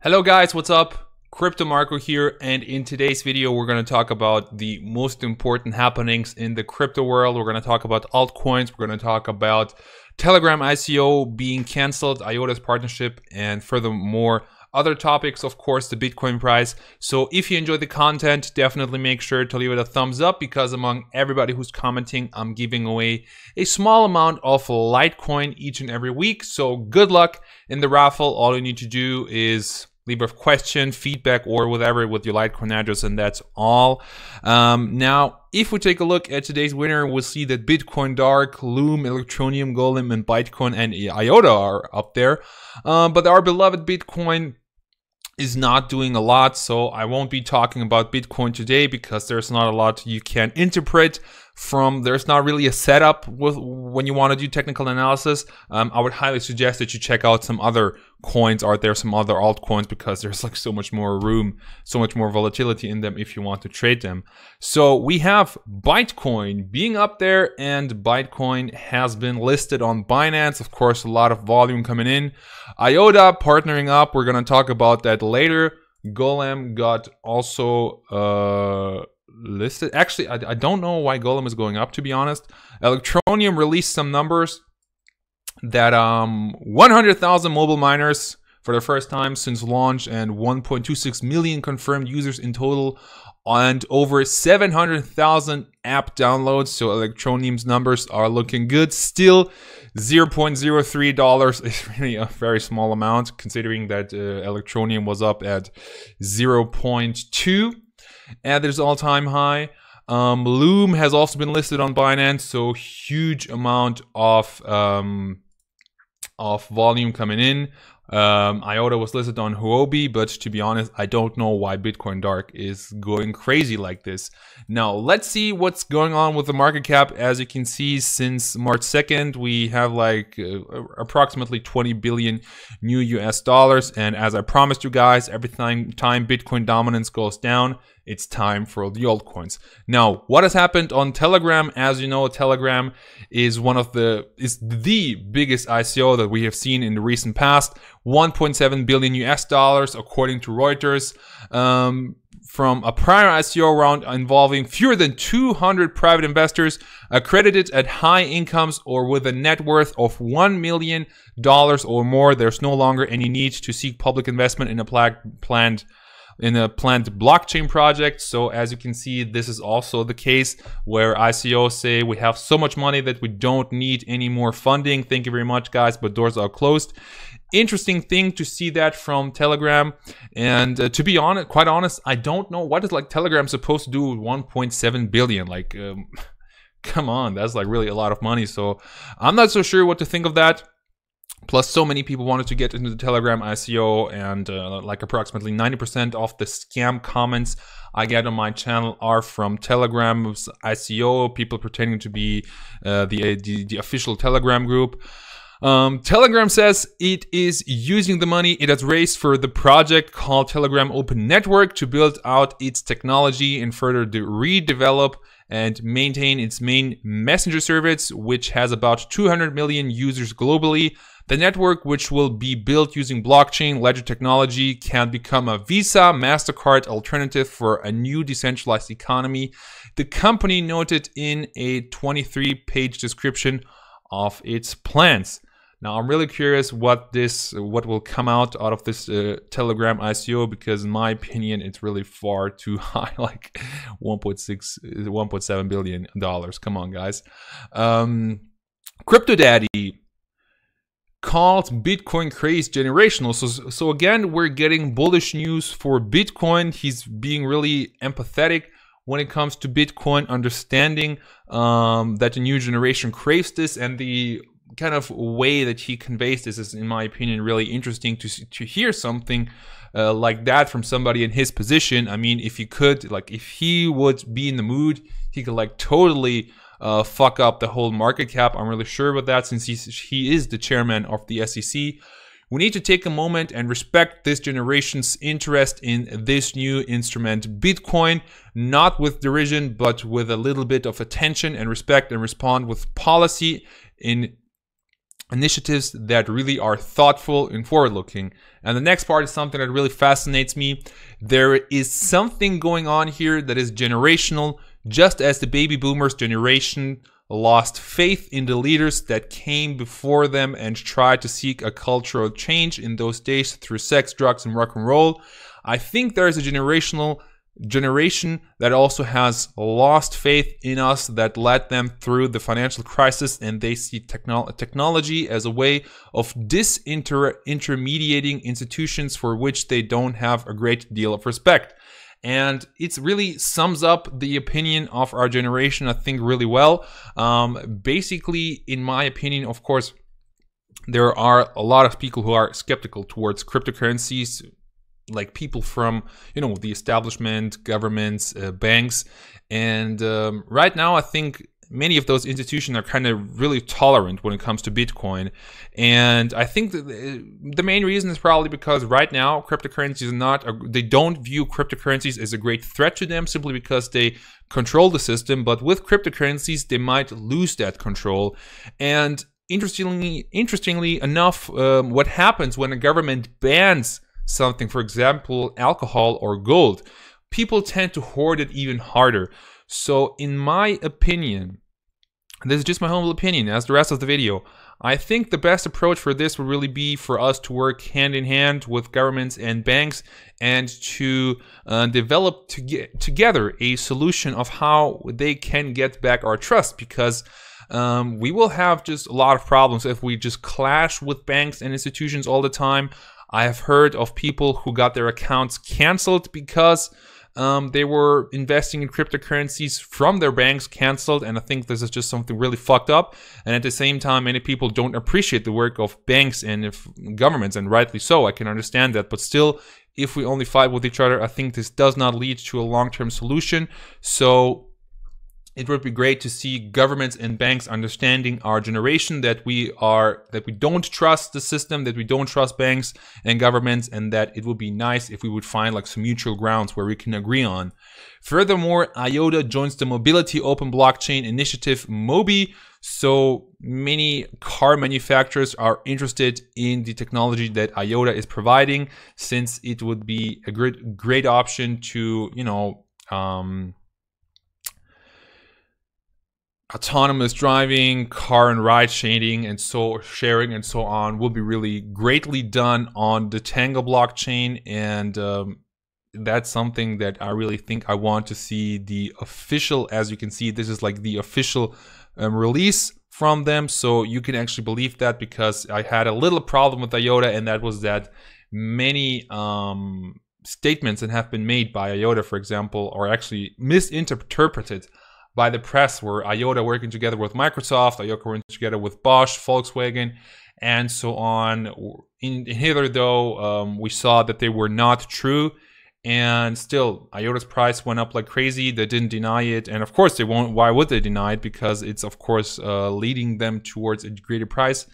Hello guys, what's up? Crypto Marco here, and in today's video we're going to talk about the most important happenings in the crypto world. We're going to talk about altcoins, we're going to talk about Telegram ICO being cancelled, IOTA's partnership, and furthermore other topics, of course, the Bitcoin price. So if you enjoyed the content, definitely make sure to leave it a thumbs up, because among everybody who's commenting, I'm giving away a small amount of Litecoin each and every week. So good luck in the raffle. All you need to do is leave a question, feedback, or whatever with your Litecoin address, and that's all. Now, if we take a look at today's winner, we'll see that Bitcoin Dark, Loom, Electronium, Golem, and Bytecoin and IOTA are up there. But our beloved Bitcoin is not doing a lot, so I won't be talking about Bitcoin today because there's not a lot you can interpret from. There's not really a setup when you want to do technical analysis. I would highly suggest that you check out some other coins out there, some other altcoins, because there's like so much more room, so much more volatility in them if you want to trade them. So we have Bytecoin being up there, and Bytecoin has been listed on Binance. Of course, a lot of volume coming in. IOTA partnering up, we're going to talk about that later. Golem got also listed. Actually, I don't know why Golem is going up, to be honest. Electronium released some numbers that 100,000 mobile miners for the first time since launch, and 1.26 million confirmed users in total, and over 700,000 app downloads. So Electronium's numbers are looking good. Still, $0.03 is really a very small amount, considering that Electronium was up at 0.2 at its all-time high. Loom has also been listed on Binance, so huge amount of volume coming in. IOTA was listed on Huobi, but to be honest, I don't know why Bitcoin Dark is going crazy like this. Now, let's see what's going on with the market cap. As you can see, since March 2nd, we have like approximately 20 billion new US dollars. And as I promised you guys, every time Bitcoin dominance goes down, it's time for the altcoins. Now, what has happened on Telegram? As you know, Telegram is the biggest ICO that we have seen in the recent past. 1.7 billion US dollars, according to Reuters, from a prior ICO round involving fewer than 200 private investors accredited at high incomes or with a net worth of $1 million or more. There's no longer any need to seek public investment in a planned blockchain project. So as you can see, this is also the case where ICOs say we have so much money that we don't need any more funding. Thank you very much, guys, but doors are closed. Interesting thing to see that from Telegram. And to be honest, quite honest, I don't know what is like Telegram supposed to do with 1.7 billion. Like, come on, that's like really a lot of money. So I'm not so sure what to think of that. Plus, so many people wanted to get into the Telegram ICO, and like approximately 90% of the scam comments I get on my channel are from Telegram's ICO, people pretending to be the official Telegram group. Telegram says it is using the money it has raised for the project called Telegram Open Network to build out its technology and further redevelop and maintain its main messenger service, which has about 200 million users globally. The network, which will be built using blockchain ledger technology, can become a Visa, MasterCard alternative for a new decentralized economy, the company noted in a 23-page description of its plans. Now, I'm really curious what will come out of this Telegram ICO, because in my opinion, it's really far too high, like $1.7 billion. Come on, guys. Crypto Daddy called Bitcoin craze generational. So again, we're getting bullish news for Bitcoin. He's being really empathetic when it comes to Bitcoin, understanding that the new generation craves this, and the kind of way that he conveys this is, in my opinion, really interesting to hear something like that from somebody in his position. I mean, if he would be in the mood, he could like totally fuck up the whole market cap. I'm really sure about that, since he is the chairman of the SEC. We need to take a moment and respect this generation's interest in this new instrument, Bitcoin, not with derision, but with a little bit of attention and respect, and respond with policy in initiatives that really are thoughtful and forward-looking. And the next part is something that really fascinates me. There is something going on here that is generational, just as the baby boomers generation lost faith in the leaders that came before them and tried to seek a cultural change in those days through sex, drugs, and rock and roll. I think there is a generation that also has lost faith in us that led them through the financial crisis, and they see technology as a way of disintermediating institutions for which they don't have a great deal of respect. And it really sums up the opinion of our generation, I think, really well. Basically, in my opinion, of course, there are a lot of people who are skeptical towards cryptocurrencies, like people from, the establishment, governments, banks. And right now, I think many of those institutions are kind of really tolerant when it comes to Bitcoin. And I think that the main reason is probably because right now, cryptocurrencies they don't view cryptocurrencies as a great threat to them simply because they control the system. But with cryptocurrencies, they might lose that control. And interestingly enough, what happens when a government bans something, for example, alcohol or gold, people tend to hoard it even harder. So in my opinion, this is just my humble opinion as the rest of the video, I think the best approach for this would really be for us to work hand in hand with governments and banks and to develop together a solution of how they can get back our trust, because we will have just a lot of problems if we just clash with banks and institutions all the time. I have heard of people who got their accounts canceled because they were investing in cryptocurrencies from their banks canceled, and I think this is just something really fucked up. And at the same time, many people don't appreciate the work of banks and governments, and rightly so, I can understand that. But still, if we only fight with each other, I think this does not lead to a long-term solution. So it would be great to see governments and banks understanding our generation, that we don't trust the system, that we don't trust banks and governments, and that it would be nice if we would find like some mutual grounds where we can agree on. Furthermore, IOTA joins the Mobility Open Blockchain Initiative, MOBI. So many car manufacturers are interested in the technology that IOTA is providing, since it would be a great option to, autonomous driving, car and ride sharing, and so sharing and so on will be really greatly done on the Tango blockchain. And that's something that I really think I want to see the official, as you can see, this is like the official release from them. So you can actually believe that, because I had a little problem with IOTA, and that was that many statements that have been made by IOTA, for example, are actually misinterpreted by the press, where IOTA working together with Microsoft, IOTA working together with Bosch, Volkswagen, and so on. In hither though, we saw that they were not true, and still IOTA's price went up like crazy. They didn't deny it, and of course they won't. Why would they deny it? Because it's of course leading them towards a greater price.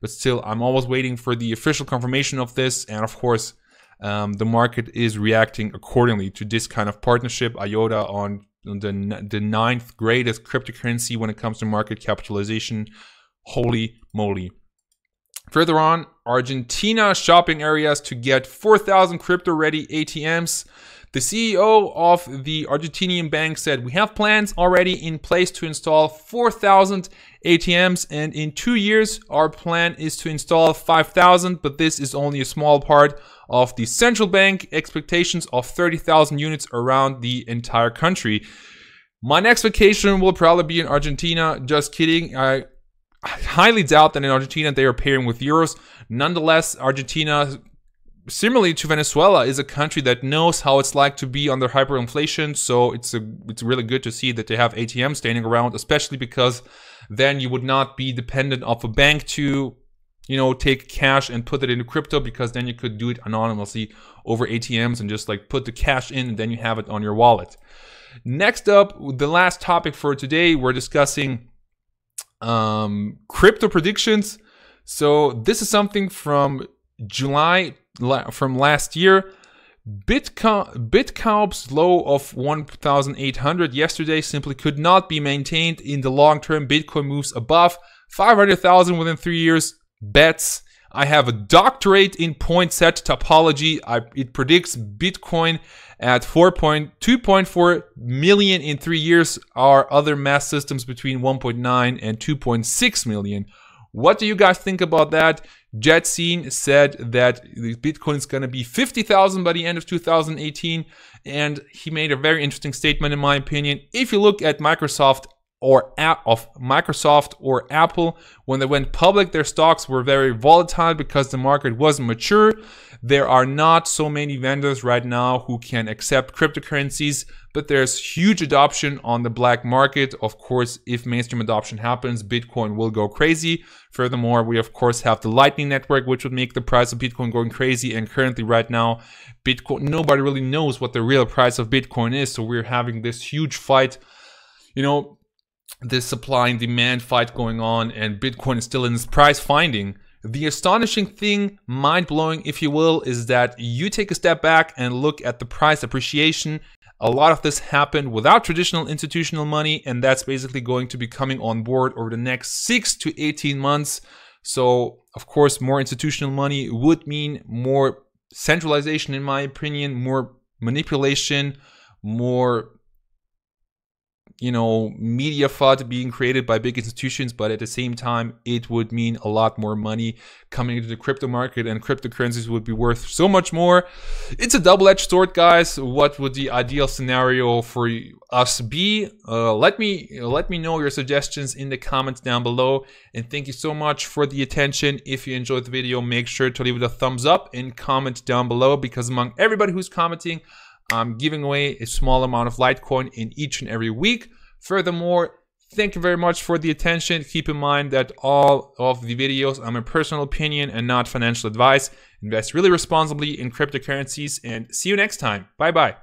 But still, I'm always waiting for the official confirmation of this, and of course the market is reacting accordingly to this kind of partnership. IOTA on the 9th greatest cryptocurrency when it comes to market capitalization. Holy moly. Further on, Argentina shopping areas to get 4,000 crypto-ready ATMs. The CEO of the Argentinian bank said, "We have plans already in place to install 4,000 ATMs, and in 2 years, our plan is to install 5,000, but this is only a small part of the central bank expectations of 30,000 units around the entire country." My next vacation will probably be in Argentina. Just kidding. I highly doubt that in Argentina they are paying with euros. Nonetheless, Argentina, similarly to Venezuela, is a country that knows how it's like to be under hyperinflation. So it's really good to see that they have ATMs standing around, especially because then you would not be dependent of a bank to, take cash and put it into crypto, because then you could do it anonymously over ATMs and just like put the cash in, and then you have it on your wallet. Next up, the last topic for today, we're discussing crypto predictions. So this is something from July from last year. Bitcoin's low of 1,800 yesterday simply could not be maintained in the long term. Bitcoin moves above 500,000 within 3 years. Bets. I have a doctorate in point set topology. It predicts Bitcoin at 2.4 million in 3 years. Our other mass systems between 1.9 and 2.6 million. What do you guys think about that? Jetseen said that Bitcoin is going to be 50,000 by the end of 2018. And he made a very interesting statement in my opinion. If you look at Microsoft or Apple, when they went public, their stocks were very volatile because the market wasn't mature. There are not so many vendors right now who can accept cryptocurrencies, but there's huge adoption on the black market. Of course, if mainstream adoption happens, Bitcoin will go crazy. Furthermore, we of course have the Lightning Network, which would make the price of Bitcoin going crazy. And currently right now, Bitcoin, nobody really knows what the real price of Bitcoin is. So we're having this huge fight, this supply and demand fight going on, and Bitcoin is still in its price finding. The astonishing thing, mind-blowing if you will, is that you take a step back and look at the price appreciation. A lot of this happened without traditional institutional money, and that's basically going to be coming on board over the next 6 to 18 months. So, of course, more institutional money would mean more centralization, in my opinion, more manipulation, more media FUD being created by big institutions, but at the same time, it would mean a lot more money coming into the crypto market, and cryptocurrencies would be worth so much more. It's a double-edged sword, guys. What would the ideal scenario for us be? Let me know your suggestions in the comments down below, and thank you so much for the attention. If you enjoyed the video, make sure to leave it a thumbs up and comment down below, because among everybody who's commenting, I'm giving away a small amount of Litecoin in each and every week. Furthermore, thank you very much for the attention. Keep in mind that all of the videos are my personal opinion and not financial advice. Invest really responsibly in cryptocurrencies, and see you next time. Bye-bye.